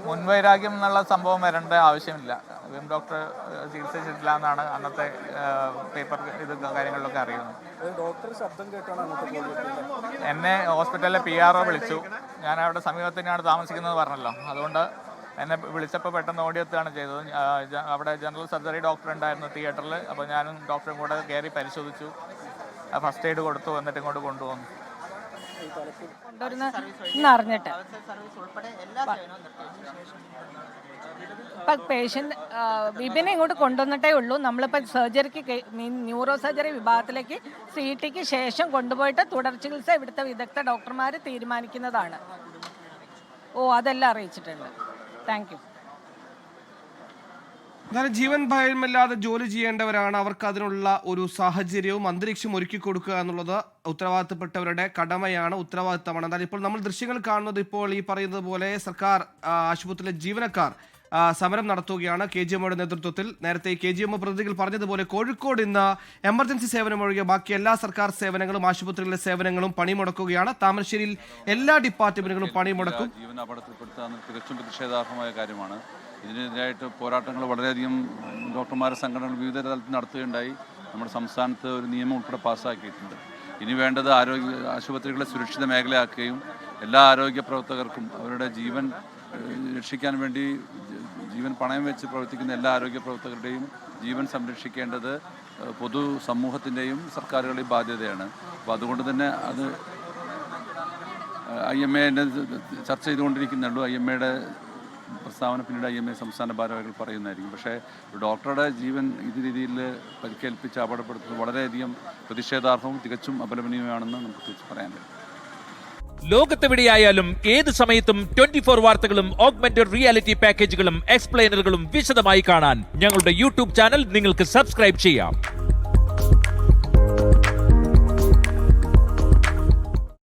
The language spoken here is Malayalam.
മുൻവൈരാഗ്യം എന്നുള്ള സംഭവം വരേണ്ട ആവശ്യമില്ല. വിം ഡോക്ടർ ചികിത്സിച്ചിട്ടില്ല എന്നാണ് അന്നത്തെ പേപ്പർ കാര്യങ്ങളിലൊക്കെ അറിയുന്നത്. എന്നെ ഹോസ്പിറ്റലിലെ PRO വിളിച്ചു. ഞാൻ അവിടെ സമീപത്ത് തന്നെയാണ് താമസിക്കുന്നത് പറഞ്ഞല്ലോ. അതുകൊണ്ട് എന്നെ വിളിച്ചപ്പോൾ പെട്ടെന്ന് ഓടിയെത്തുകയാണ് ചെയ്തത്. അവിടെ ജനറൽ സർജറി ഡോക്ടർ ഉണ്ടായിരുന്നു തിയേറ്ററിൽ. അപ്പോൾ ഞാനും ഡോക്ടറും കൂടെ കയറി പരിശോധിച്ചു, ഫസ്റ്റ് എയ്ഡ് കൊടുത്തു, എന്നിട്ട് ഇങ്ങോട്ട് കൊണ്ടുവന്നു. അറിഞ്ഞിട്ട് ഇപ്പം പേഷ്യൻ്റ് വിപിനെ ഇങ്ങോട്ട് കൊണ്ടുവന്നിട്ടേ ഉള്ളൂ. നമ്മളിപ്പോൾ സർജറിക്ക് ന്യൂറോ സർജറി വിഭാഗത്തിലേക്ക് CT ശേഷം കൊണ്ടുപോയിട്ട് തുടർ ചികിത്സ ഇവിടുത്തെ വിദഗ്ധ ഡോക്ടർമാർ തീരുമാനിക്കുന്നതാണ്. അതെല്ലാം അറിയിച്ചിട്ടുണ്ട്. Thank you. എന്നാലും ജീവൻ ഭയമില്ലാതെ ജോലി ചെയ്യേണ്ടവരാണ്. അവർക്ക് അതിനുള്ള ഒരു സാഹചര്യവും അന്തരീക്ഷം ഒരുക്കി കൊടുക്കുക എന്നുള്ളത് ഉത്തരവാദിത്തപ്പെട്ടവരുടെ കടമയാണ്, ഉത്തരവാദിത്തമാണ്. എന്നാൽ ഇപ്പോൾ നമ്മൾ ദൃശ്യങ്ങൾ കാണുന്നത്, ഇപ്പോൾ ഈ പറയുന്നത് പോലെ സർക്കാർ ആശുപത്രിയിലെ ജീവനക്കാർ സമരം നടത്തുകയാണ് KGMOയുടെ നേതൃത്വത്തിൽ. നേരത്തെ KGMO പ്രതിനിധികൾ പറഞ്ഞതുപോലെ കോഴിക്കോട് ഇന്ന് എമർജൻസി സേവനം ഒഴികെ ബാക്കി എല്ലാ സർക്കാർ സേവനങ്ങളും ആശുപത്രികളിലെ സേവനങ്ങളും പണിമുടക്കുകയാണ്. താമരശ്ശേരിയിൽ എല്ലാ ഡിപ്പാർട്ട്മെന്റുകളും പണിമുടക്കും. ജീവൻ അപകടത്തിൽപ്പെടുത്താൻ തികച്ചും പ്രതിഷേധാർഹമായ കാര്യമാണ്. ഇതിനെതിരായിട്ട് പോരാട്ടങ്ങൾ വളരെയധികം ഡോക്ടർമാരുടെ സംഘടനകൾ വിവിധ തലത്തിൽ നടത്തുകയുണ്ടായി. നമ്മുടെ സംസ്ഥാനത്ത് ഒരു നിയമം ഉൾപ്പെടെ പാസ്സാക്കിയിട്ടുണ്ട്. ഇനി വേണ്ടത് ആശുപത്രികളെ സുരക്ഷിത മേഖലയാക്കുകയും എല്ലാ ആരോഗ്യ പ്രവർത്തകർക്കും അവരുടെ ജീവൻ രക്ഷിക്കാൻ വേണ്ടി ജീവൻ പണയം വെച്ച് പ്രവർത്തിക്കുന്ന എല്ലാ ആരോഗ്യ പ്രവർത്തകരുടെയും ജീവൻ സംരക്ഷിക്കേണ്ടത് പൊതു സമൂഹത്തിൻ്റെയും സർക്കാരുകളുടെയും ബാധ്യതയാണ്. അപ്പോൾ അതുകൊണ്ട് തന്നെ അത് IMA ചർച്ച ചെയ്തുകൊണ്ടിരിക്കുന്നുള്ളൂ. IMAയുടെ പ്രസ്താവന പിന്നീട് IMA സംസ്ഥാന ഭാരവാഹികൾ പറയുന്നതായിരിക്കും. പക്ഷേ ഡോക്ടറുടെ ജീവൻ ഇത് രീതിയിൽ പരിക്കേൽപ്പിച്ച് അപകടപ്പെടുത്തുന്നത് വളരെയധികം പ്രതിഷേധാർഹവും തികച്ചും അപലപനീയമാണെന്ന് നമുക്ക് പറയാൻ കഴിയും. ലോകത്തെവിടെയായാലും ഏത് സമയത്തും 24 വാർത്തകളും ഓഗ്മെന്റഡ് റിയാലിറ്റി പാക്കേജുകളും എക്സ്പ്ലെയിനറുകളും വിശദമായി കാണാൻ ഞങ്ങളുടെ YouTube ചാനൽ നിങ്ങൾക്ക് സബ്സ്ക്രൈബ് ചെയ്യാം.